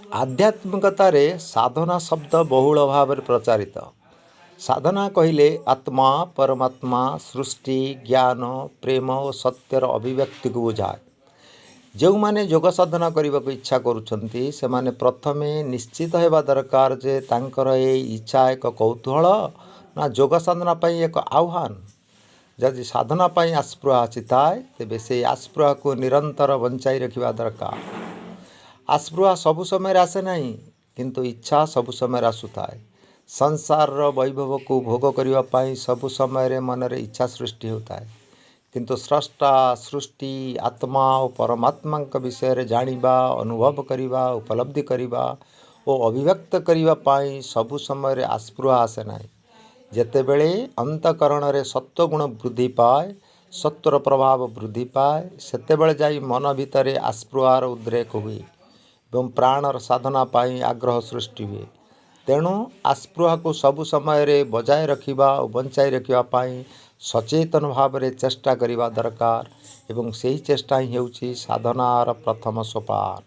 ଆଧ୍ୟାତ୍ମିକତାରେ ସାଧନା ଶବ୍ଦ ବହୁଳ ଭାବରେ ପ୍ରଚାରିତ। ସାଧନା କହିଲେ ଆତ୍ମା, ପରମାତ୍ମା, ସୃଷ୍ଟି, ଜ୍ଞାନ, ପ୍ରେମ ଓ ସତ୍ୟର ଅଭିବ୍ୟକ୍ତିକୁ ବୁଝାଏ। ଯେଉଁମାନେ ଯୋଗ ସାଧନା କରିବାକୁ ଇଚ୍ଛା କରୁଛନ୍ତି ସେମାନେ ପ୍ରଥମେ ନିଶ୍ଚିତ ହେବା ଦରକାର ଯେ ତାଙ୍କର ଏହି ଇଚ୍ଛା ଏକ କୌତୂହଳ ନା ଯୋଗ ସାଧନା ପାଇଁ ଏକ ଆହ୍ୱାନ। ଯଦି ସାଧନା ପାଇଁ ଆସ୍ପୃହା ଆସିଥାଏ ତେବେ ସେହି ଆସ୍ପୃହାକୁ ନିରନ୍ତର ବଞ୍ଚାଇ ରଖିବା ଦରକାର। ଆସ୍ପୃହା ସବୁ ସମୟରେ ଆସେ ନାହିଁ, କିନ୍ତୁ ଇଚ୍ଛା ସବୁ ସମୟରେ ଆସୁଥାଏ। ସଂସାରର ବୈଭବକୁ ଭୋଗ କରିବା ପାଇଁ ସବୁ ସମୟରେ ମନରେ ଇଚ୍ଛା ସୃଷ୍ଟି ହେଉଥାଏ, କିନ୍ତୁ ସ୍ରଷ୍ଟା, ସୃଷ୍ଟି, ଆତ୍ମା ଓ ପରମାତ୍ମାଙ୍କ ବିଷୟରେ ଜାଣିବା, ଅନୁଭବ କରିବା, ଉପଲବ୍ଧି କରିବା ଓ ଅଭିବ୍ୟକ୍ତ କରିବା ପାଇଁ ସବୁ ସମୟରେ ଆସ୍ପୃହା ଆସେ ନାହିଁ। ଯେତେବେଳେ ଅନ୍ତଃକରଣରେ ସତ୍ୱଗୁଣ ବୃଦ୍ଧି ପାଏ, ସତ୍ୱର ପ୍ରଭାବ ବୃଦ୍ଧି ପାଏ, ସେତେବେଳେ ଯାଇ ମନ ଭିତରେ ଆସ୍ପୃହାର ଉଦ୍ରେକ ହୁଏ ଏବଂ ପ୍ରାଣର ସାଧନା ପାଇଁ ଆଗ୍ରହ ସୃଷ୍ଟି ହୁଏ। ତେଣୁ ଆସ୍ପୃହାକୁ ସବୁ ସମୟରେ ବଜାୟ ରଖିବା ଓ ବଞ୍ଚାଇ ରଖିବା ପାଇଁ ସଚେତନ ଭାବରେ ଚେଷ୍ଟା କରିବା ଦରକାର ଏବଂ ସେହି ଚେଷ୍ଟା ହିଁ ହେଉଛି ସାଧନାର ପ୍ରଥମ ସୋପାନ।